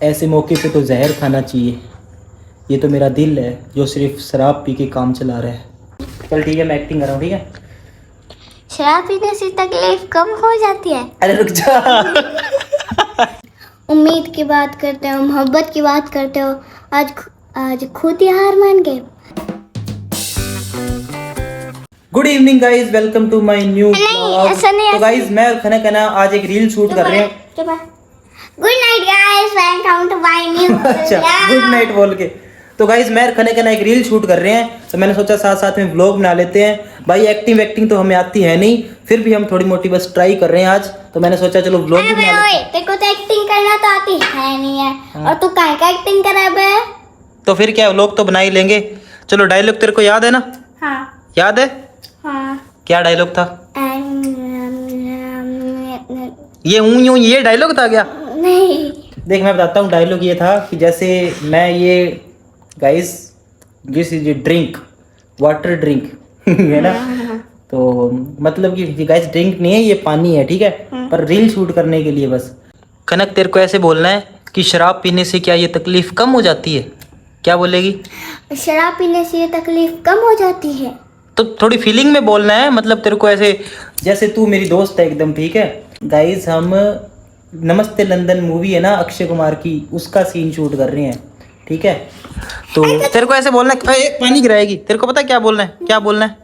ऐसे मौके पे तो जहर खाना चाहिए। ये तो मेरा दिल है जो सिर्फ शराब पी के काम चला रहा है। चल ठीक है, मैं एक्टिंग कर रहा हूँ, ठीक है। शराब पीने से तकलीफ कम हो जाती है। अरे रुक जा। उम्मीद की बात करते हो, मोहब्बत की बात करते हो, आज खुद ही हार मान गए। Good evening guys, welcome to my new blog. ऐसा नहीं, तो गाइज मैं और खना आज एक रील शूट कर रहे हैं। Good night guys, welcome to my new. अच्छा, गुड नाइट बोल के। तो गाइज मैं और खना एक रील शूट कर रहे हैं, तो मैंने सोचा साथ साथ में व्लॉग बना लेते हैं। भाई एक्टिंग तो हमें आती है नहीं, फिर भी हम थोड़ी मोटी बस ट्राई कर रहे हैं आज। तो मैंने सोचा चलो व्लॉग भी बना लेते हैं। तेरे को तो एक्टिंग करना तो आती है नहीं है, और तू काय का एक्टिंग कर रहा है? तो फिर क्या, व्लॉग तो बना ही लेंगे। चलो, डायलॉग तेरे को याद है ना? हाँ याद है? हाँ। क्या डायलॉग था? ये डायलॉग था क्या? नहीं। देख मैं बताता हूँ, डायलॉग ये था कि जैसे मैं ये guys this is a drink, water drink है ना। तो मतलब कि ये गाइस ड्रिंक नहीं है, ये पानी है, ठीक है। पर रील शूट करने के लिए बस। कनक तेरे को ऐसे बोलना है कि शराब पीने से क्या ये तकलीफ कम हो जाती है? क्या बोलेगी? शराब पीने से ये तकलीफ कम हो जाती है। तो थोड़ी फीलिंग में बोलना है, मतलब तेरे को ऐसे जैसे तू मेरी दोस्त है एकदम, ठीक है। गाइस हम नमस्ते लंदन मूवी है ना अक्षय कुमार की, उसका सीन शूट कर रहे हैं, ठीक है। तो तेरे को ऐसे बोलना है, पानी गिराएगी। तेरे को पता है क्या बोलना है? क्या बोलना है?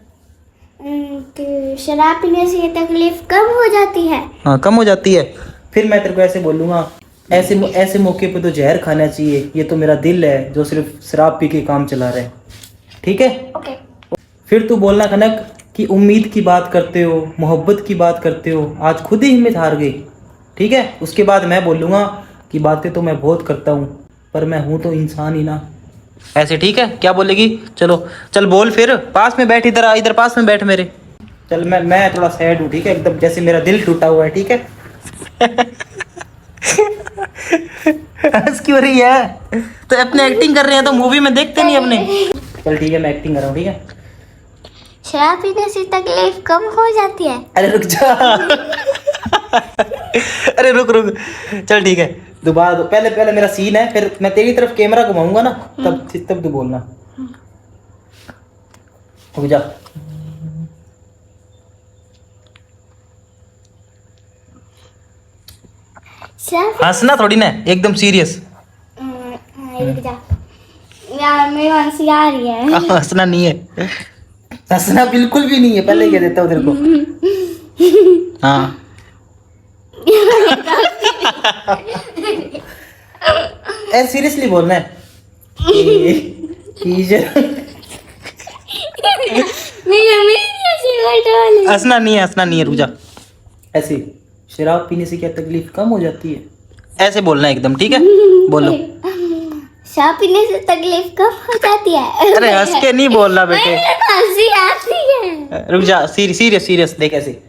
कि शराब पीने से ये तकलीफ कम हो जाती है। हाँ, कम हो जाती है। फिर मैं तेरे को ऐसे बोलूँगा, ऐसे मौके पे तो जहर खाना चाहिए। ये तो मेरा दिल है जो सिर्फ शराब पी के काम चला रहा है, ठीक है। ओके। फिर तू बोलना कनक कि उम्मीद की बात करते हो, मोहब्बत की बात करते हो, आज खुद ही हिम्मत हार गई, ठीक है। उसके बाद मैं बोलूँगा कि बातें तो मैं बहुत करता हूँ, पर मैं हूँ तो इंसान ही ना। ऐसे ठीक है? क्या बोलेगी? चलो चल बोल, फिर पास में बैठ, इधर पास में बैठ मेरे। चल मैं थोड़ा सैड हूँ, ठीक है, एकदम जैसे मेरा दिल टूटा हुआ है, ठीक है। हंस क्यों रही है? तो अपने एक्टिंग कर रहे हैं तो मूवी में देखते नहीं अपने। चल ठीक है, मैं एक्टिंग कर रहा हूँ, ठीक है। शराब पीने से तकलीफ कम हो जाती है। अरे रुक जा। अरे रुक। चल ठीक है, दोबारा दो। पहले मेरा सीन है, फिर मैं तेरी तरफ कैमरा घुमाऊंगा ना, तब तू बोलना। रुक जा। हंसना थोड़ी ना, एकदम सीरियस। रुक जा यार, मेरी हंसी आ रही है। हंसना नहीं है, हंसना बिल्कुल भी नहीं है, पहले कह देता हूँ तेरे को। हाँ। ऐसे सीरियसली बोलना है हंसना नहीं है, रुक जा। ऐसे शराब पीने से क्या तकलीफ कम हो जाती है, ऐसे बोलना है एकदम, ठीक है। बोलो। शराब पीने से तकलीफ कम हो जाती है। अरे हंस के नहीं बोलना बेटे, हंसी आती है। रुक जा। सीरियस देख ऐसे।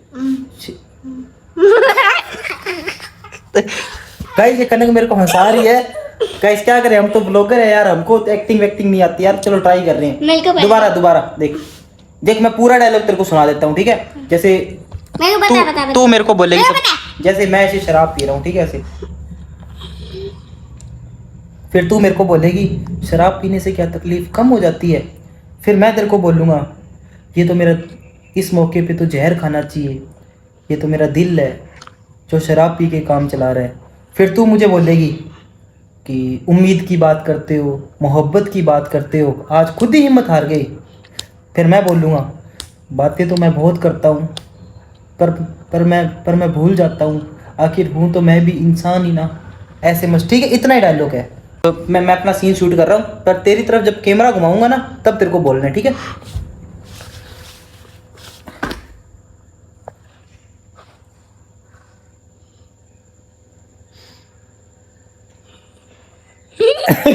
गाइस ये कनक मेरे को हंसा रही है। गाइस क्या करें, हम तो ब्लॉगर है यार, हमको तो एक्टिंग नहीं आती यार। चलो ट्राई कर रहे हैं दोबारा। देख मैं पूरा डायलॉग तेरे को सुना देता हूँ, ठीक है। जैसे तू मेरे को बोलेगी जैसे मैं ऐसे शराब पी रहा हूँ, ठीक है, ऐसे। फिर तू मेरे को बोलेगी शराब पीने से क्या तकलीफ कम हो जाती है। फिर मैं तेरे को बोलूँगा ये तो मेरा, इस मौके पे तो जहर खाना चाहिए। ये तो मेरा दिल है जो शराब पी के काम चला रहा है। फिर तू मुझे बोलेगी कि उम्मीद की बात करते हो, मोहब्बत की बात करते हो, आज खुद ही हिम्मत हार गई। फिर मैं बोलूँगा बातें तो मैं बहुत करता हूँ, पर मैं भूल जाता हूँ, आखिर हूँ तो मैं भी इंसान ही ना। ऐसे मस्त, ठीक है। इतना ही डायलॉग है। तो मैं अपना सीन शूट कर रहा हूँ, पर तेरी तरफ जब कैमरा घुमाऊंगा ना तब तेरे को बोलना है, ठीक है।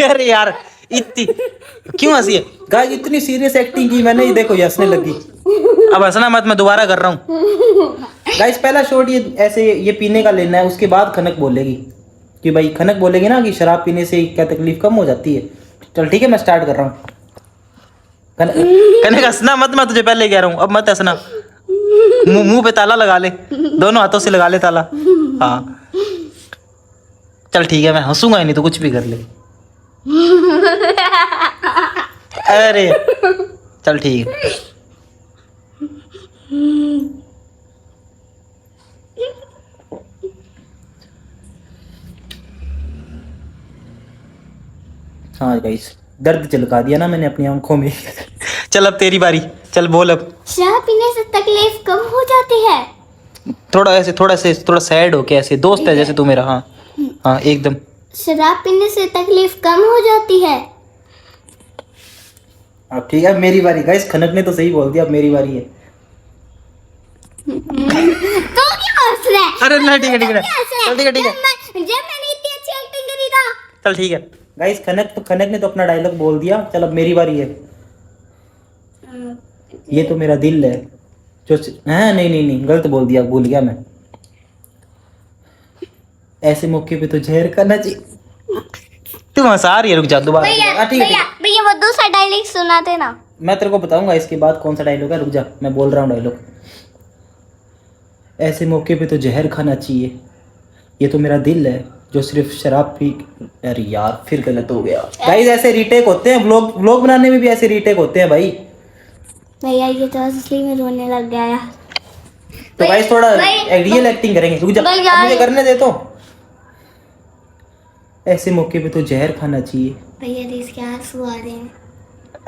अरे यार इतनी क्यों हंसी है? गाइस इतनी सीरियस एक्टिंग की मैंने, ये देखो ये हंसने लगी। अब हंसना मत, मैं दोबारा कर रहा हूँ। गाइस पहला शॉट ये ऐसे ये पीने का लेना है, उसके बाद खनक बोलेगी कि भाई, खनक बोलेगी ना कि शराब पीने से क्या तकलीफ कम हो जाती है। चल ठीक है, मैं स्टार्ट कर रहा हूँ। कनक हंसना मत, मैं तुझे पहले कह रहा हूँ, अब मत हंसना। मुंह पे ताला लगा ले, दोनों हाथों से लगा ले ताला। हाँ चल ठीक है, मैं हंसूंगा ही नहीं तो कुछ भी कर ले। अरे चल ठीक है। हाँ गाइस, दर्द झलका दिया ना मैंने अपनी आंखों में। चल अब तेरी बारी, चल बोल अब। शराब पीने से तकलीफ कम हो जाती है। थोड़ा सैड हो के ऐसे, दोस्त है जैसे तू मेरा। हाँ हाँ एकदम। शराब पीने से तकलीफ कम हो जाती है। अब ठीक है, मेरी बारी। गाइस खनक ने तो सही बोल दिया, अब मेरी बारी है। तो क्या हंस रहा है? अरे ना ठीक है ठीक है चल ठीक है ठीक है जब मैंने इतनी अच्छी एक्टिंग करी था। चल ठीक है। गाइस खनक ने तो अपना डायलॉग बोल दिया। चल अब मेरी बारी है। ये तो मेरा दिल है जो हाँ नहीं गलत बोल दिया, भूल गया मैं। ऐसे मौके पे तो जहर खाना चाहिए। तू हंसा रही है, रुक जा दोबारा। भैया ठीक है भैया भैया वो दूसरा डायलॉग सुनाते ना। मैं तेरे को बताऊंगा इसके बाद कौन सा डायलॉग है, रुक जा मैं बोल रहा हूँ डायलॉग। ऐसे मौके पे तो जहर खाना चाहिए, ये तो मेरा दिल है जो सिर्फ शराब पी। अरे यार फिर गलत हो गया। गाइस ऐसे रीटेक होते हैं, व्लॉग बनाने में भी ऐसे रीटेक होते हैं भाई। भैया ये तो असली में रोने लग गया यार। तो गाइस थोड़ा रियल एक्टिंग करेंगे, रुक जा अब मुझे करने दे। तो ऐसे मौके पे तो जहर खाना चाहिए। भैया इसके आंसू आ रहे हैं।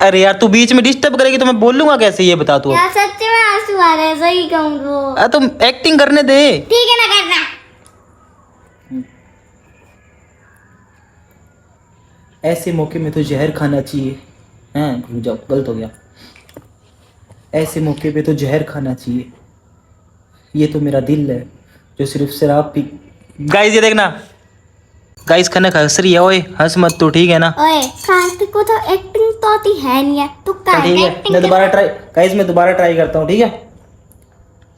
अरे यार तू बीच में डिस्टर्ब करेगी तो मैं बोलूंगा कैसे, ये बता तू। यार सच्ची में आंसू आ रहे हैं, सही कहूँ तो। तुम एक्टिंग करने दे। ठीक है ना करना। ऐसे मौके में तो जहर खाना चाहिए। हाँ रुक जाओ, गलत हो गया। ऐसे मौके पे तो जहर खाना चाहिए, ये तो मेरा दिल है जो सिर्फ शराब पी। गाइस ये देखना, गाइस खनक हंस रही है। ओए हंस मत तू, ठीक है ना। ओए कार्तिक को तो एक्टिंग तो आती है नहीं है, तो चल ठीक है, मैं दोबारा ट्राई। गाइस मैं दोबारा ट्राई करता हूँ, ठीक है।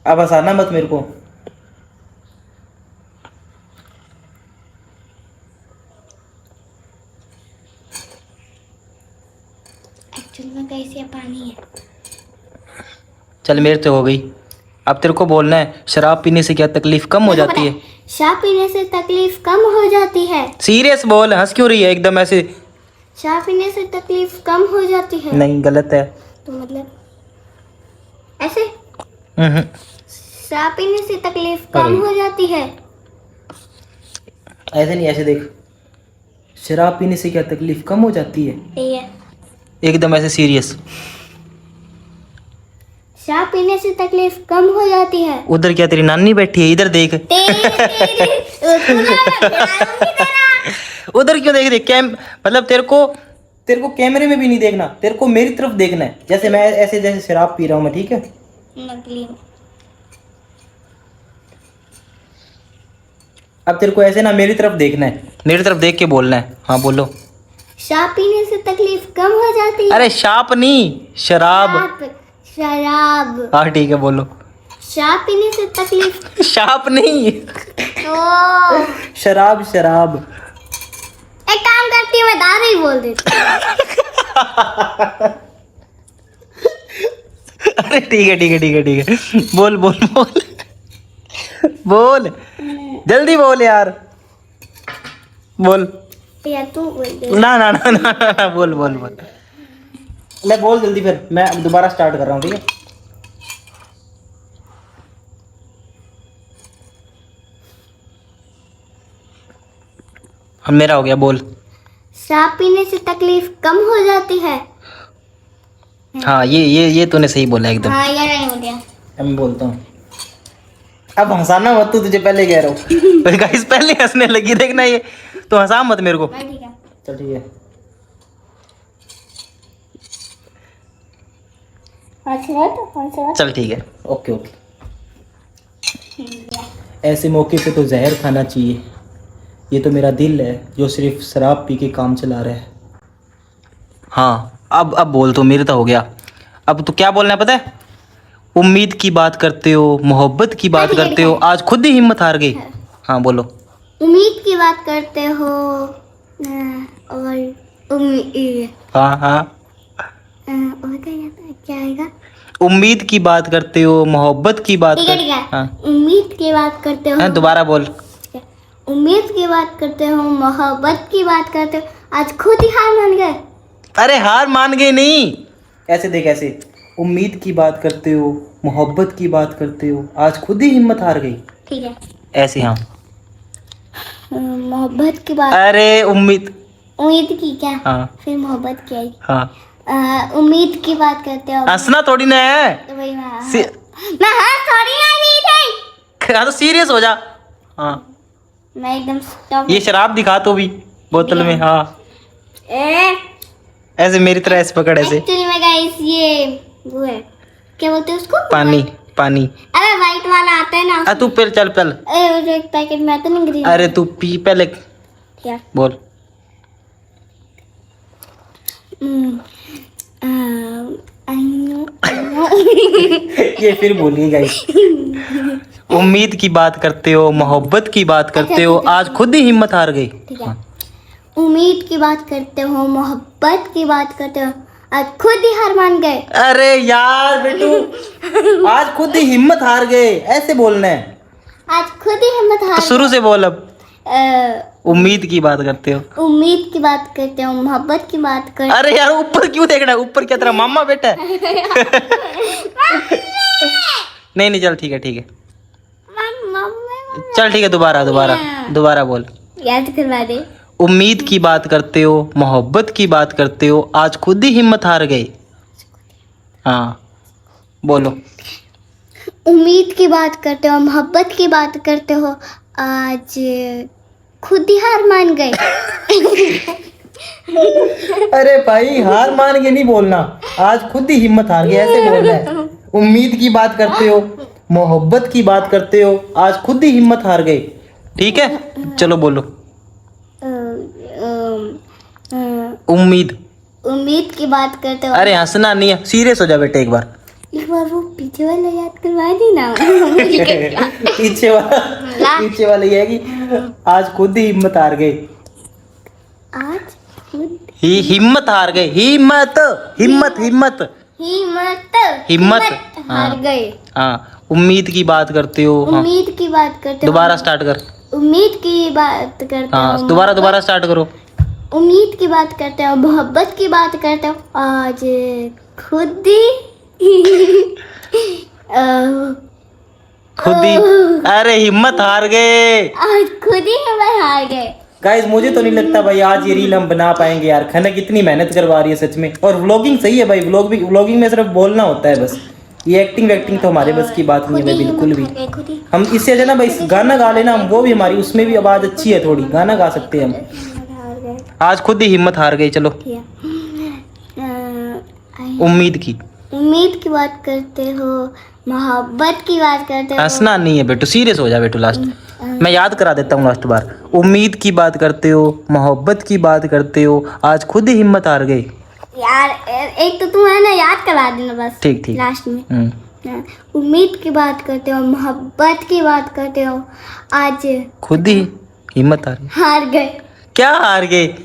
अब हंसाना मत मेरे को। एक्चुअली में कैसे पानी है। चल मेरे से हो गई, अब तेरे को बोलना है शराब पीने से क्या तकलीफ कम हो जाती है। शराब पीने से तकलीफ कम हो जाती है। सीरियस बोल, हंस क्यों रही है एकदम ऐसे। शराब पीने से तकलीफ कम हो जाती है। नहीं गलत है। तो मतलब ऐसे हम्म। शराब पीने से तकलीफ कम हो जाती है। ऐसे नहीं, ऐसे देख। शराब पीने से क्या तकलीफ कम हो जाती है, ठीक है। एकदम ऐसे सीरियस। शराब पीने से तकलीफ कम हो जाती है। उधर क्या तेरी नानी बैठी है, इधर देख। उधर क्यों देख रही कैम, मतलब तेरे को कैमरे में भी नहीं देखना, तेरे को मेरी तरफ देखना है। जैसे मैं ऐसे जैसे शराब पी रहा हूँ मैं, ठीक है। नकली। अब तेरे को ऐसे ना मेरी तरफ देखना है, मेरी तरफ देख के बोलना है। हाँ बोलो। शराब पीने से तकलीफ कम हो जाती है। अरे शाप नहीं, शराब। शराब। हाँ ठीक है बोलो। शराब पीने से तकलीफ। शाप नहीं, तो शराब। एक काम करती हूँ, मैं दारू ही बोल देती हूँ। अरे ठीक है बोल बोल जल्दी बोल यार, बोल। यार तू बोल दे। ना बोल ले बोल जल्दी, फिर मैं अब दोबारा स्टार्ट कर रहा हूँ, ठीक है। अब मेरा हो गया, बोल। शराब पीने से तकलीफ कम हो जाती है। हाँ ये तूने सही बोला एकदम। हाँ यार नहीं हो गया। अब मैं बोलता हूँ। अब हंसाना मत, तू तुझे पहले कह रहा हूँ। गाइस पहले हंसने लगी, देखना ये। तो हंसा मत मेरे को। ठीक है। चल ठीक है। चल ठीक है, ओके। ऐसे मौके पे तो जहर खाना चाहिए, ये तो मेरा दिल है जो सिर्फ शराब पी के काम चला रहा है। हाँ अब बोल, तो मेरे तो हो गया। अब तो क्या बोलना है पता है। उम्मीद की बात करते हो, मोहब्बत की बात करते हो, आज खुद ही हिम्मत हार गई। हाँ बोलो। उम्मीद की बात करते हो और उम्मीद। हाँ और क्या आएगा। उम्मीद की बात करते हो, मोहब्बत की बात ठीक है। हाँ उम्मीद की बात करते हो। हाँ, दोबारा बोल। उम्मीद की बात करते हो, मोहब्बत की बात करते हो, आज खुद ही हार मान गए। अरे हार मान गए नहीं, ऐसे देख ऐसे, उम्मीद की बात करते हो, मोहब्बत की बात करते हो, आज खुद ही हिम्मत हार गई। ठीक है। ऐसे हाँ। मोहब्बत की बात, अरे उम्मीद, उम्मीद की क्या, हाँ फिर मोहब्बत की आई। हाँ, उम्मीद की बात करते हो हंसना थोड़ी ना है। तो भाई मैं सी- मैं हाँ थोड़ी ना रही थी। हाँ तो सीरियस हो जा। हाँ मैं एकदम stop। ये शराब दिखा तो भी बोतल में। हाँ ऐसे मेरी तरह ऐसे पकड़ ऐसे। एक्चुअली में गाइस ये वो है, क्या बोलते हैं उसको, पानी पानी। अरे वाइट वाला आता है ना। तू पहले चल पहले। अरे वो जो एक पैकेट में आता है ना ग्रीन। अरे तू पी पहले, क्या बोल। आई नो ये फिर बोलिए गाइस। उम्मीद की बात करते हो, मोहब्बत की बात करते हो, आज खुद ही हिम्मत हार गई। ठीक है। उम्मीद की बात करते हो, मोहब्बत की बात करते हो, आज खुद ही हार मान गए। अरे यार बेटू, आज खुद ही हिम्मत हार गए, ऐसे बोलना है। आज खुद ही हिम्मत तो हार शुरू से बोल अब। गए। उम्मीद की बात करते हो, उम्मीद की बात करते हो, मोहब्बत की बात करते अरे यार ऊपर क्यों देखना है, ऊपर क्या तेरा मामा बेटा है? नहीं नहीं चल ठीक है ठीक है, चल ठीक है, दोबारा दोबारा दोबारा बोल। याद करवा दे। उम्मीद की बात करते हो, मोहब्बत की बात करते हो, आज खुद ही हिम्मत हार गए। हाँ बोलो। उम्मीद की बात करते हो, मोहब्बत की बात करते हो, आज खुद ही हार मान गए। अरे भाई हार मान के नहीं बोलना, आज खुद ही हिम्मत हार गए ऐसे बोलना है। उम्मीद की बात करते हो, मोहब्बत की बात करते हो, आज खुद ही हिम्मत हार गए। ठीक है चलो बोलो। उम्मीद, उम्मीद की बात करते हो। अरे हंसना नहीं है, सीरियस हो जा बेटे एक बार। एक बार वो पीछे वाला याद करवा दी ना। पीछे वाला ये है कि आज खुद ही हिम्मत हार गए। आज खुद ही हिम्मत हार गए, हिम्मत हिम्मत हिम्मत हिम्मत हाँ। हार गए। हाँ उम्मीद की बात करते हो। हाँ उम्मीद की बात करते हो। दोबारा स्टार्ट कर। उम्मीद की बात करते हो। हाँ दोबारा स्टार्ट करो। उम्मीद की बात करते हो, मोहब्बत की बात करते हो, आज खुद ही खुद ही, अरे हिम्मत हार गए। आज खुद ही हिम्मत हार गए। गाइस मुझे तो नहीं लगता भाई आज ये रील हम बना पाएंगे यार, खनक इतनी मेहनत करवा रही है सच में। और व्लॉगिंग सही है भाई, व्लॉगिंग में सिर्फ बोलना होता है बस, ये एक्टिंग तो हमारे बस की बात नहीं है भाई बिल्कुल भी। खुद ही हम इससे अच्छा ना भाई गाना गा लेना, हम वो भी हमारी उसमें भी आवाज अच्छी है, थोड़ी गाना गा सकते हैं हम। हार गए। आज खुद ही हिम्मत हार गई। चलो उम्मीद की, उम्मीद की बात करते हो, मोहब्बत की बात करते हो। हंसना नहीं है बेटू, सीरियस हो जा बेटू। लास्ट मैं याद करा देता हूँ लास्ट बार। उम्मीद की बात करते हो, मोहब्बत की बात करते हो, आज खुद ही हिम्मत हार गए। यार एक तो तुम है ना याद करा देना बस। ठीक ठीक। लास्ट में उम्मीद की बात करते हो, मोहब्बत की बात करते हो, आज खुद ही हिम्मत हार गए। हार गए। क्या हार गए?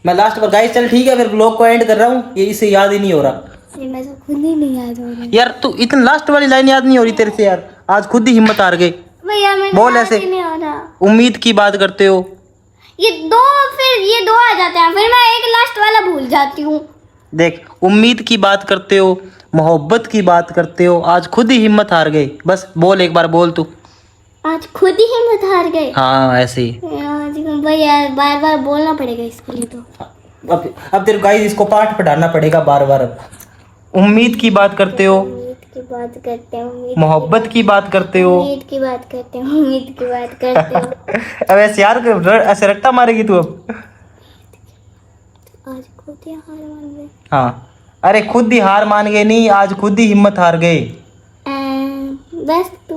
मैं लास्ट बार गाइस चल ठीक है, फिर ब्लॉग को एंड कर रहा हूँ, ये इसे याद ही नहीं हो रहा ये मैं तो खुद ही नहीं याद हो रहा यार। तू इतनी लास्ट वाली लाइन याद नहीं हो रही तेरे से यार। आज खुद ही हिम्मत हार गए, भैया। मैं बोल याद ऐसे। ही नहीं हो रहा। उम्मीद की बात करते हो, ये दो, फिर ये दो आ जाते हैं, फिर मैं एक लास्ट वाला भूल जाती हूँ। देख उम्मीद की बात करते हो, मोहब्बत की बात करते हो, आज खुद ही हिम्मत हार गए। बस बोल एक बार, बोल तू। आज खुद ही हिम्मत हार गए। हाँ ऐसे ही। आज भैया बार बार बोलना पड़ेगा इसके लिए तो। अब तेरे गाइस इसको पाठ पढ़ाना पड़ेगा बार बार। उम्मीद की बात करते हो, उम्मीद की बात करते हो, मोहब्बत की बात करते हो। उम्मीद की बात करते हो, उम्मीद की बात करते हो। अब ऐसे यार ऐसे रट्टा मारेगी तू अब। आज खुद ही हार मान गए। हाँ अरे खुद ही हार मान गए नहीं, आज खुद ही हिम्मत हार गए। बस तू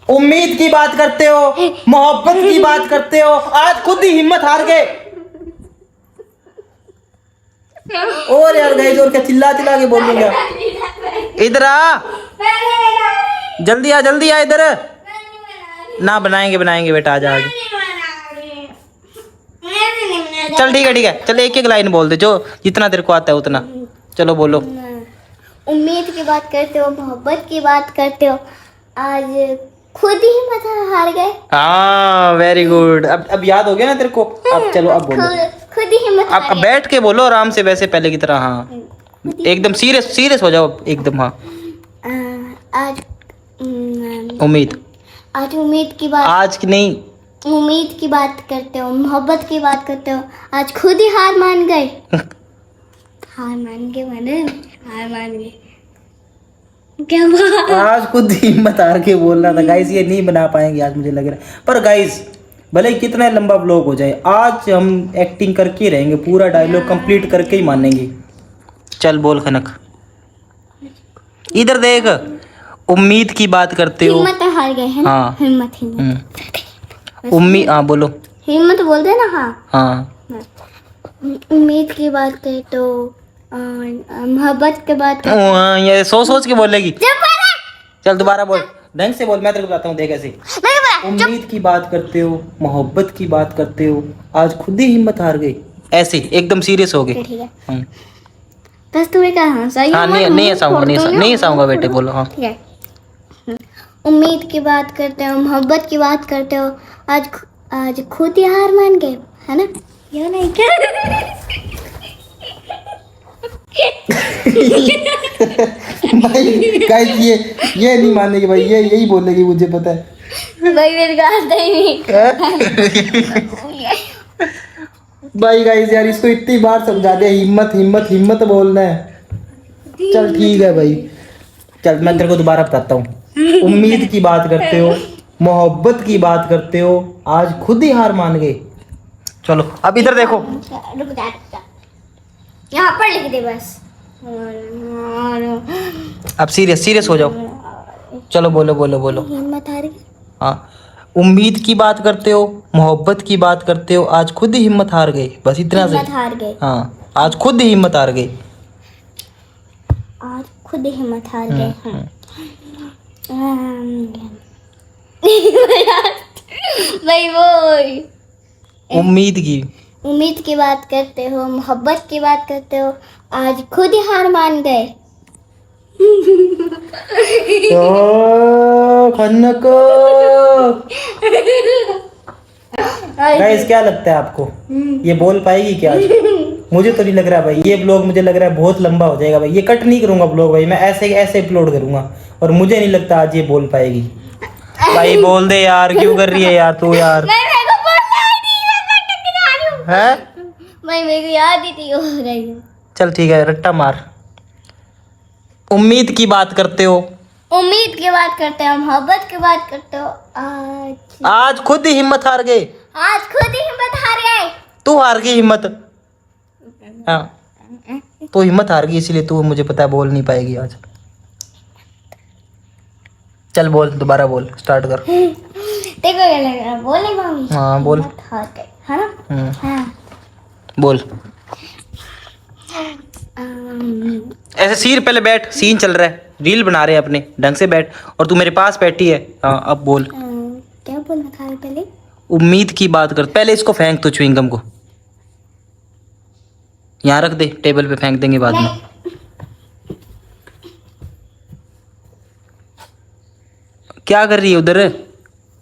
उम्मीद की बात करते हो, मोहब्बत की बात करते हो, आज खुद ही हिम्मत हार गए। और यार गाइस और क्या चिल्ला चिल्ला के बोलूंगा। इधर आ, जल्दी आ इधर। ना बनाएंगे बेटा, आजा आजा। चल ठीक है चल एक एक लाइन बोल दे, जो जितना तेरे को आता है उतना। चलो बोलो। उम्मीद की बात करते हो, मोहब्बत की बात करते हो, आज खुद ही मत हार गए। हाँ वेरी गुड। अब याद हो गया ना तेरे को। अब चलो अब बोलो। खुद ही हिम्मत हार अब बैठ के बोलो आराम से, वैसे पहले की तरह। हाँ एकदम सीरियस सीरियस हो जाओ एकदम। हाँ आज उम्मीद। आज उम्मीद की बात, आज की नहीं, उम्मीद की बात करते हो, मोहब्बत की बात करते हो, आज खुद ही हार मान गए। हार मान गए माने हार मान गए। क्या हुआ? आज खुद हिम्मत हार के बोल रहा था गाइस। ये नहीं बना पाएंगे आज मुझे लग रहा है। पर गाइस भले ही कितना लंबा व्लॉग हो जाए, आज हम एक्टिंग करके ही रहेंगे, पूरा डायलॉग कंप्लीट करके ही मानेंगे। चल बोल खनक, इधर देख। उम्मीद की बात करते हो। हिम्मत हार गए है ना? हाँ। हिम्मत हिम्मत उम्मीद। हाँ बोलो। हिम्मत बोलते हैं ना। हाँ हाँ उम्मीद की बात करें तो मोहब्बत की बात करें। हाँ, ये सोच सोच के बोलेगी। चुप रह। चल दोबारा बोल, ढंग से बोल। मैं तेरे को बताता हूँ, देख ऐसे। नहीं बोला। उम्मीद की बात करते हो, मोहब्बत की बात करते हो, आज खुद ही हिम्मत हार गई। ऐसे एकदम सीरियस हो गए। ठीक है बस तुम्हें क्या हंसाई? हाँ नहीं हंसाऊंगा, नहीं हंसाऊंगा बेटे, बोलो। हाँ ठीक है। उम्मीद की बात करते हो, मोहब्बत की बात करते हो, आज खुद ही हार मान गए है ना? ये नहीं क्या? भाई गाइस ये नहीं मानेगी भाई, ये यही बोलेगी, मुझे पता है भाई मेरे को आता ही नहीं। भाई गाइस यार इसको इतनी बार समझा दिया, हिम्मत हिम्मत हिम्मत बोलना है। चल ठीक है भाई, चल मैं तेरे को दोबारा बताता हूँ। उम्मीद की बात करते हो, मोहब्बत की बात करते हो, आज खुद ही हार मान गए। चलो अब इधर देखो। रुक जा यहाँ पर लिख दे बस। अब सीरियस सीरियस हो जाओ। चलो बोलो बोलो बोलो। हिम्मत हार गई। हाँ उम्मीद की बात करते हो, मोहब्बत की बात करते हो, आज खुद ही हिम्मत हार गए। बस इतना से। हिम्मत हार गए। हाँ आज खुद ही हिम्मत हार गए। आज खुद ही हिम्मत हार गए। भाई वो उम्मीद की बात करते हो, मोहब्बत की बात करते हो, आज खुद ही हार मान गए। खन्नक। गाइस क्या लगता है आपको, ये बोल पाएगी क्या आज? मुझे तो नहीं लग रहा भाई। ये ब्लॉग मुझे लग रहा है बहुत लंबा हो जाएगा भाई। ये कट नहीं करूंगा ब्लॉग भाई, मैं ऐसे ऐसे अपलोड करूंगा। और मुझे नहीं लगता आज ये बोल पाएगी। भाई बोल दे यार, क्यों कर रही है यार तू यार? है भाई मेरे को याद ही नहीं हो रही है। चल ठीक है, रट्टा मार। उम्मीद की बात करते हो, उम्मीद की बात करते हो, मोहब्बत की बात करते हो, आज खुद ही हिम्मत हार गए। आज खुद ही हिम्मत हार गए। तू हार गई हिम्मत। हाँ तो हिम्मत हार गई, इसीलिए तू, मुझे पता है, बोल नहीं पाएगी आज। चल बोल, दोबारा बोल, स्टार्ट कर। देखो क्या लग रहा है, बोले मम्मी। हाँ बोल। हिम्मत हार गए है ना? हाँ बोल। ऐसे सिर पहले बैठ, सीन चल रहा है, रील बना रहे हैं अपने, ढंग से बैठ। और तू मेरे पास बैठी है। हाँ अब बोल। क्या बोलना था पहले? उम्मीद की बात कर। पहले इसको फेंक तो, च्युइंगम को यहाँ रख दे, टेबल पे फेंक देंगे बाद में। क्या कर रही है उधर?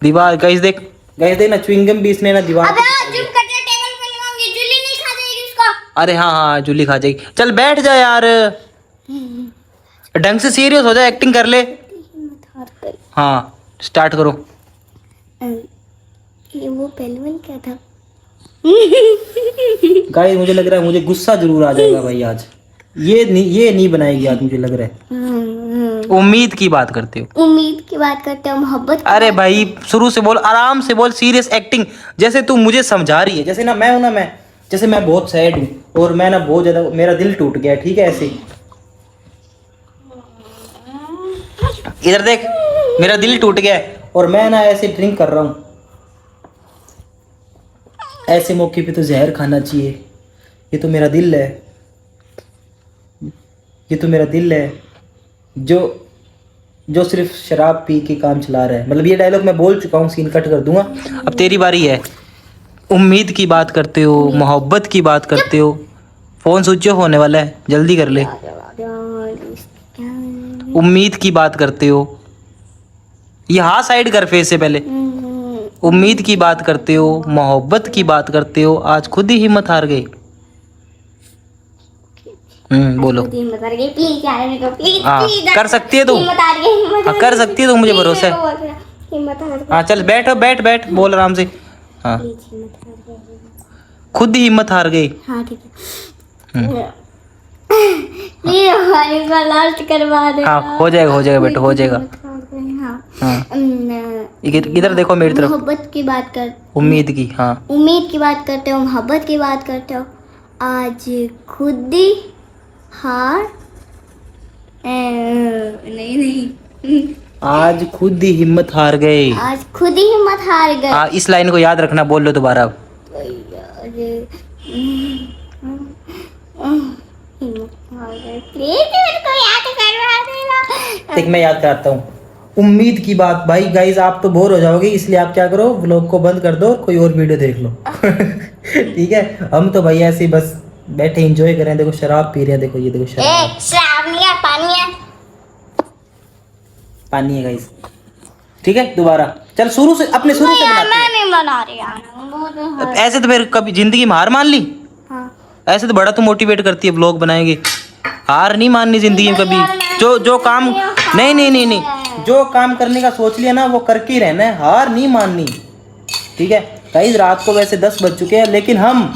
दीवार गाइस देख, गाइस देख ना, च्युइंगम भी इसने ना दीवार। अबे चुप कर जा, टेबल पे लगाऊंगी, जूली नहीं खा जाएगी उसको। अरे हाँ हाँ जूली खा जाएगी। चल बैठ जा यार, ढंग से सीरियस हो जा, एक्टिंग कर ले। हिम्मत हार गई। हाँ स्टार्ट करो। ये वो पहले वाला क्या था? गाइस मुझे लग रहा है मुझे गुस्सा जरूर आ जाएगा भाई आज। ये नहीं बनाएगी आज, मुझे लग रहा है। उम्मीद की बात करते हो, उम्मीद की बात करते हो, मोहब्बत की अरे भाई शुरू से बोल, आराम से बोल, सीरियस एक्टिंग। जैसे तू मुझे समझा रही है, जैसे ना मैं हूं ना, मैं जैसे मैं बहुत सैड हूँ और मैं ना बहुत ज्यादा, मेरा दिल टूट गया, ठीक है? ऐसे इधर देख, मेरा दिल टूट गया है और मैं ना ऐसे ड्रिंक कर रहा हूँ। ऐसे मौके पे तो जहर खाना चाहिए। ये तो मेरा दिल है, ये तो मेरा दिल है जो सिर्फ शराब पी के काम चला रहा है। मतलब ये डायलॉग मैं बोल चुका हूँ, सीन कट कर दूंगा। अब तेरी बारी है। उम्मीद की बात करते हो, मोहब्बत की बात करते हो, फोन स्विच ऑफ होने वाला है, जल्दी कर ले। उम्मीद की बात करते हो, ये हाँ साइड कर फेस से पहले। उम्मीद की बात करते हो, मोहब्बत की बात करते हो, आज खुद ही हिम्मत हार गए। बोलो। हिम्मत हार गई, प्लीज यार मेरे को प्लीज हाँ प्लीज कर सकती है तू। हिम्मत हार गई, हिम्मत हाँ हार कर गई, सकती है तू, मुझे प्लीज भरोसा मेरे को है। बोल रहा, हिम्मत हार गई, हाँ चल बैठ बैठ बैठ, बोल आराम से। हाँ प्लीज हिम्मत हार गई। खुद ही हिम्मत हार गई। हाँ ठीक है, प्लीज हमारी बार लास्ट करवा दे। हाँ हो जाएगा बेटा, हो जाएगा। हाँ हाँ इधर देखो मेरी तरफ। मोहब्बत की बात कर, उम्मीद की, हाँ उम्मीद की बात करते हो, मोहब्बत की बात करते हो, आज खुद ही हार नहीं नहीं आज खुद ही हिम्मत हार गए। आज खुद ही हिम्मत हार गए। हाँ इस लाइन को याद रखना, बोल लो दोबारा अब। हिम्मत हार गए, प्लीज मेरे को याद करवा देना। देख मैं याद कराता हूँ। उम्मीद की बात, भाई गाइस आप तो बोर हो जाओगे, इसलिए आप क्या करो, व्लॉग को बंद कर दो और कोई और वीडियो देख लो। ठीक है, हम तो भाई ऐसे ही बस बैठे एंजॉय कर रहे हैं। देखो शराब पी रहे हैं, देखो ये देखो शराब, शराब नहीं है, पानी है। पानी है गाइस। ठीक है दोबारा चल, शुरू से अपने शुरू से बनाते मैं नहीं बना रही यार। हैं। ऐसे तो फिर कभी जिंदगी में हार मान ली। हाँ। ऐसे तो बड़ा तू मोटिवेट करती है, व्लॉग बनाएंगे। हार नहीं माननी जिंदगी में कभी। जो काम नहीं, जो काम करने का सोच लिया ना वो करके ही रहना है, हार नहीं माननी। ठीक है गाइस, रात को वैसे 10 बज चुके हैं, लेकिन हम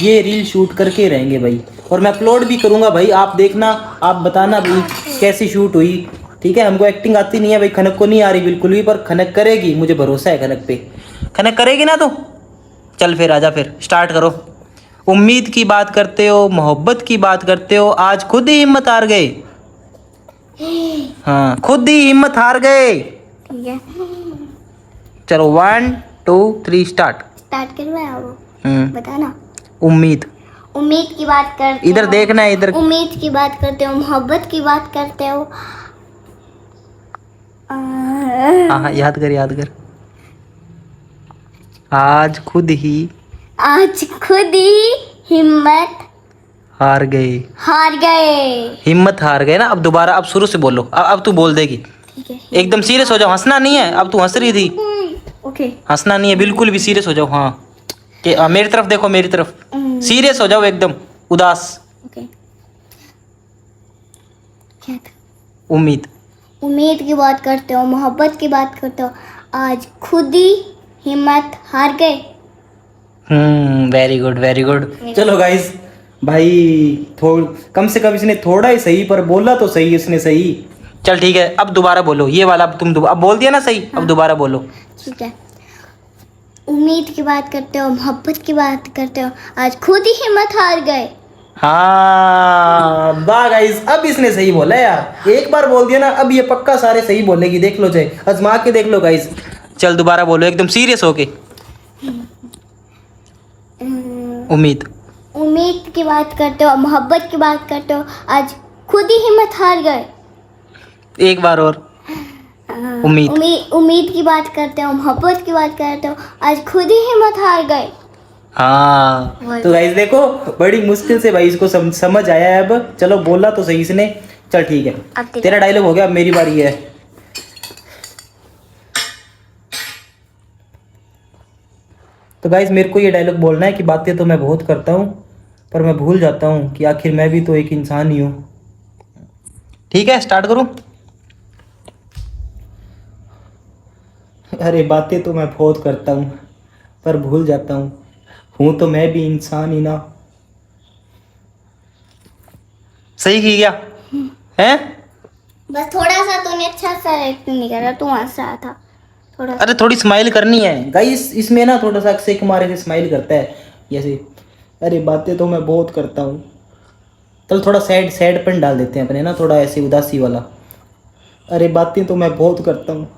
ये रील शूट करके ही रहेंगे भाई, और मैं अपलोड भी करूंगा भाई। आप देखना, आप बताना भाई कैसी शूट हुई। ठीक है, हमको एक्टिंग आती नहीं है भाई, खनक को नहीं आ रही बिल्कुल भी, पर खनक करेगी, मुझे भरोसा है खनक पे। खनक करेगी ना तो चल फिर आजा, फिर स्टार्ट करो। उम्मीद की बात करते हो, मोहब्बत की बात करते हो, आज खुद ही हिम्मत हार गए। हाँ खुद ही हिम्मत हार गए। ठीक है, चलो 1 2 3 स्टार्ट। स्टार्ट करवाया वो, बताना। उम्मीद, उम्मीद की बात करते इधर हो, देखना है, इधर। उम्मीद की बात करते हो, मोहब्बत की बात करते हो। हाँ याद कर। आज खुद ही हिम्मत हार गए। हिम्मत हार गए ना। अब दोबारा, अब शुरू से बोलो। अब तू बोल देगी। ठीक है, एकदम सीरियस हो जाओ, हंसना नहीं है। अब तू हंस रही थी, ओके। हंसना नहीं है बिल्कुल भी, सीरियस हो जाओ। हाँ कि मेरी तरफ देखो, मेरी तरफ सीरियस हो जाओ, एकदम उदास। ओके, क्या था? उम्मीद की बात करते हो, मोहब्बत की बात करते हो, आज खुद ही हिम्मत हार गए। Very good. चलो गाइस, भाई कम से कम इसने थोड़ा ही सही, पर बोला तो सही इसने सही। चल ठीक है, अब दोबारा बोलो ये वाला। अब तुम अब बोल दिया ना सही। अब दोबारा बोलो। ठीक है, उम्मीद की बात करते हो, मोहब्बत की बात करते हो, आज खुद ही हिम्मत हार गए। हाँ वाह गाइस, अब इसने सही बोला यार। एक बार बोल दिया ना, अब ये पक्का सारे सही बोलेगी, देख लो, चाहे आजमा के देख लो गाइस। चल दोबारा बोलो एकदम सीरियस होके। उम्मीद की बात करते हो, मोहब्बत की बात करते हो, आज खुद ही हिम्मत हार गए। एक बार और। उम्मीद की बात करते हो, मोहब्बत की बात करते हो, आज खुद ही हिम्मत हार गए। हाँ तो गाइस देखो, बड़ी मुश्किल से भाई इसको समझ आया है। अब चलो बोला तो सही इसने। चल ठीक है, तेरा डायलॉग हो गया, अब मेरी बारी है। तो गाइस मेरे को ये डायलॉग बोलना है कि बातें तो मैं बहुत करता हूँ, पर मैं भूल जाता हूँ कि आखिर मैं भी तो एक इंसान ही हूँ। ठीक है, स्टार्ट करूँ। अरे बातें तो मैं बहुत करता हूँ, पर भूल जाता हूँ तो मैं भी इंसान ही ना। सही की गया है? बस थोड़ा सा तूने अच्छा सा एक्टिंग नहीं करा, तू हंस रहा था थोड़ा। अरे थोड़ी स्माइल करनी है गाइस, इसमें ना थोड़ा सा अक्षय कुमार से स्माइल करता है जैसे। अरे बातें तो मैं बहुत करता हूँ। चल थोड़ा सैडपन डाल देते हैं अपने ना, थोड़ा ऐसे उदासी वाला। अरे बातें तो मैं बहुत करता हूँ,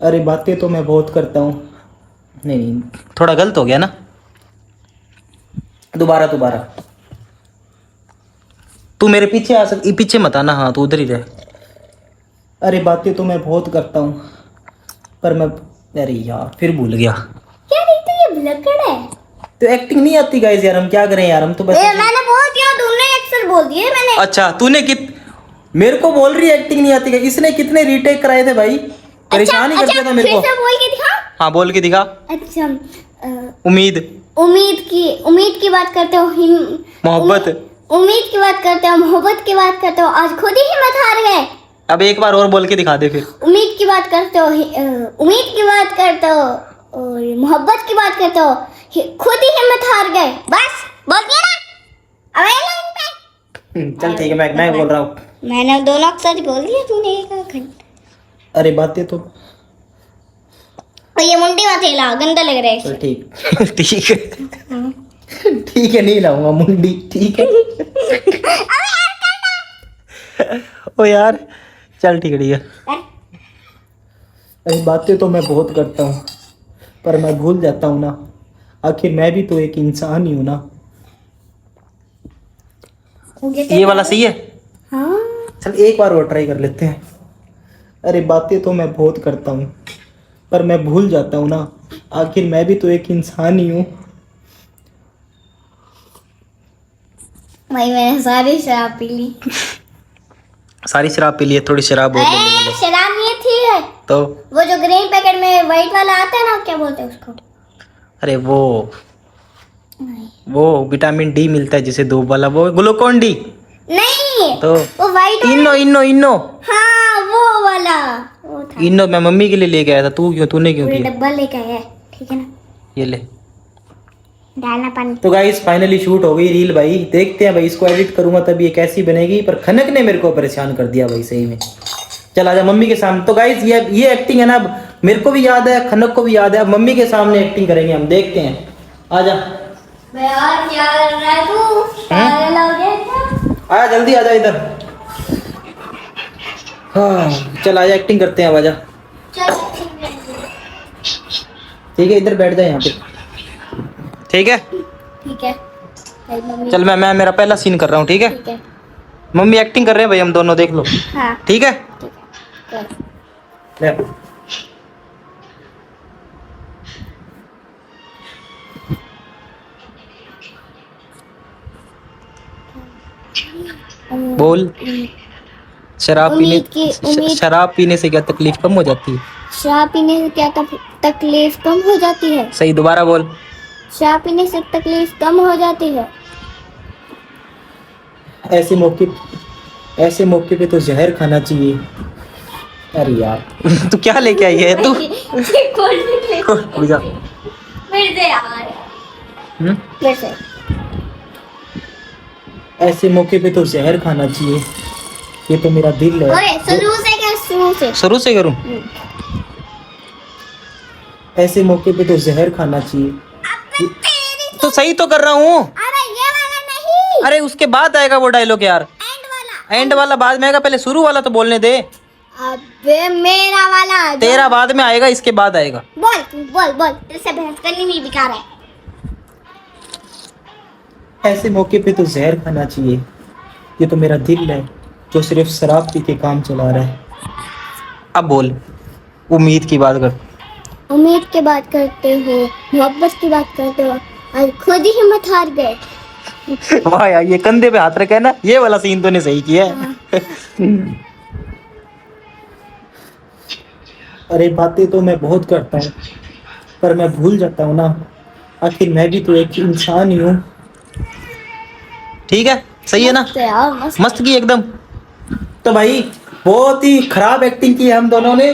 अरे बातें तो मैं बहुत करता हूँ। नहीं थोड़ा गलत हो गया ना, दोबारा। तू मेरे पीछे आ सकती, पीछे मत आना। हाँ तू उधर ही रह। अरे बातें तो मैं बहुत करता हूँ, पर मैं, अरे यार फिर भूल गया। क्या नहीं तो ये भुलक्कड़ है। तो एक्टिंग नहीं आती गाइस यार, हम क्या करें यार, हम तो बस मैंने बोल दिया, तूने अक्सर बोल दिए मैंने। अच्छा तूने मेरे को बोल रही है एक्टिंग नहीं आती है। इसने कितने रीटेक कराए थे भाई, परेशान ही कर दिया था मेरे को। फिर से बोल के दिखा। हाँ बोल के दिखा। अच्छा उम्मीद उम्मीद की बात करते हो, मोहब्बत। उम्मीद की बात करते हो, मोहब्बत की बात करते हो, आज खुद ही हिम्मत हार गए। अब एक बार और बोल के दिखा दे फिर। उम्मीद की बात करते हो, उम्मीद की बात करते हो और मोहब्बत की बात करते हो, खुद ही हिम्मत हार गए। बस बोल दिया ना, अब ये लाइन पे। चल ठीक है, मैं बोल रहा हूँ। मैंने दोनों अक्षर बोल दिया, तूने एक अक्षर। अरे बातें तो और ये मुंडी मत हिला, गंदा लग रहा है। चल ठीक ठीक है ठीक है, नहीं लाऊंगा मुंडी, ठीक है। ओ यार चल ठीक है। अरे बातें तो मैं बहुत करता हूँ, पर मैं भूल जाता हूँ ना, आखिर मैं भी तो एक इंसान ही हूँ ना। ये वाला सही है। हाँ चल एक बार और ट्राई कर लेते हैं। अरे बातें तो मैं बहुत करता हूँ, पर मैं भूल जाता हूँ ना, आखिर मैं भी तो एक इंसान ही हूँ। भाई मैंने सारी शराब पी ली। सारी शराब पी ली है, थोड़ी शराब और ले ले। शराब नहीं थी है तो वो जो ग्रीन पैकेट में व्हाइट वाला आता है ना, क्या बोलते हैं उसको? अरे वो विटामिन डी मिलता है जिसे धूप वाला, वो ग्लूकोन डी नहीं, तो वो व्हाइट इनो हाँ वो वाला, वो था। इनो मैं मम्मी के लिए लेके आया था। तूने क्यों पूरे किया? डब्बा लेके आया है, ठीक है ना? ये ले। डालना पानी। तो गाइस फाइनली शूट हो गई रील भाई। देखते हैं भाई, इसको एडिट करूंगा तब ये कैसी बनेगी। पर खनक ने मेरे को परेशान कर दिया भाई सही में। चल आजा मम्मी के सामने। तो गाइस ये एक्टिंग है ना, मेरे को भी याद है, खनक को भी याद है। अब मम्मी के सामने एक्टिंग करेंगे हम, देखते हैं। आजा यार क्या कर रहा है तू? पागल हो गया क्या? आजा जल्दी आजा इधर। हाँ चल आजा एक्टिंग करते हैं। अब आजा। चल ठीक है इधर बैठ जाए यहाँ पे। ठीक है ठीक है। भाई मम्मी चल मैं मेरा पहला सीन कर रहा हूँ। ठीक है ठीक है। मम्मी एक्टिंग कर रहे हैं भाई, हम दोनों देख लो। हाँ ठीक है ठीक है। चल। ले। बोल। शराब पीने से क्या तकलीफ कम हो जाती है? शराब पीने से क्या तकलीफ कम हो जाती है? सही, दोबारा बोल। शराब पीने से तकलीफ कम हो जाती है। ऐसे मौके पे तो जहर खाना चाहिए। अरे यार तू क्या लेके आई है तू? रुक जा। फिर से यार। फिर से। ऐसे मौके पे तो जहर खाना चाहिए, ये तो मेरा दिल है। ओए शुरू से करूं? ऐसे मौके पे तो जहर खाना चाहिए। तो सही तो कर रहा हूँ। अरे ये वाला नहीं। अरे उसके बाद आएगा वो डायलॉग यार। एंड वाला बाद में आएगा, पहले शुरू वाला तो बोलने दे। अबे मेरा वाला तेरा बाद में आएगा, इसके बाद आएगा। बोल तेरे से बहस करनी नहीं, बेकार है। ऐसे मौके पे तो जहर खाना चाहिए, ये तो मेरा दिल है जो सिर्फ शराब पी के काम चला रहा है। अब बोल, उम्मीद की बात कर। उम्मीद की बात करते हो, मोहब्बत की बात करते हो, आज खुद ही हिम्मत हार गए। वाह यार, ये कंधे पे हाथ रखा है ना, ये वाला सीन तो ने सही किया है। अरे बातें तो मैं बहुत करता हूँ, पर मैं भूल जाता हूँ ना, आखिर मैं भी तो एक इंसान ही हूँ। ठीक है, सही है ना? मस्त की एकदम। तो भाई बहुत ही खराब एक्टिंग की है हम दोनों ने।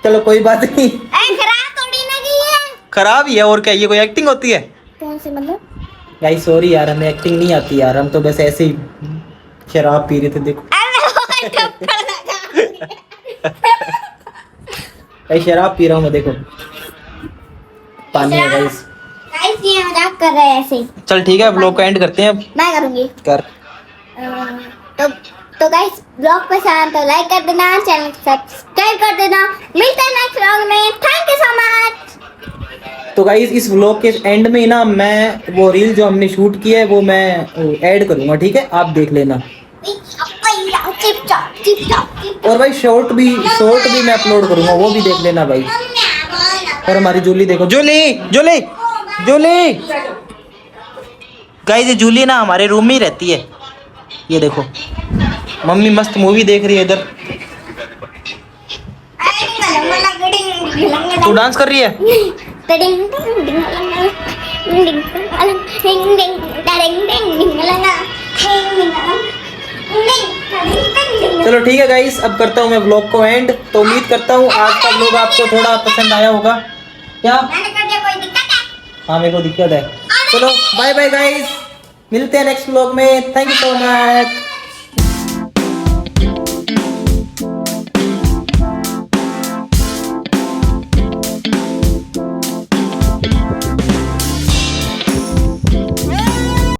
चलो कोई बात नहीं। खराब थोड़ी ना की है। खराब ही है और क्या, ये कोई एक्टिंग होती है? कौन से मतलब? भाई सॉरी यार, हमें एक्टिंग नहीं आती यार, हम तो बस ऐसे ही शराब पी रहे थे। देखो भाई शराब पी रहा हूँ मैं, देखो पानी है गाइस। गाइस ये मजाक कर रहे हैं ऐसे ही। चल ठीक है, ब्लॉग को एंड करते हैं अब। मैं करूंगी। कर। तो गाइस ब्लॉग पसंद आया तो लाइक कर देना, चैनल सब्सक्राइब कर देना। मिलते हैं नेक्स्ट व्लॉग में। Thank you so much. तो गाइस इस व्लॉग के एंड में ना मैं वो रील जो हमने शूट की है वो मैं ऐड करूंगा, ठीक है? आप देख लेना। और भाई शॉर्ट भी मैं अपलोड करूंगा, वो भी देख लेना भाई। और हमारी जूली देखो, जूली गाइस ये जूली ना हमारे रूम में ही रहती है। ये देखो मम्मी मस्त मूवी देख रही है इधर। तू डांस कर रही है? चलो ठीक है गाइस, अब करता हूँ मैं व्लॉग को एंड। तो उम्मीद करता हूँ आज का व्लॉग आपको थोड़ा पसंद आया होगा। क्या? हाँ मेरे को दिक्कत है। चलो बाय बाय गाइस, मिलते हैं नेक्स्ट व्लॉग में। Thank you so much.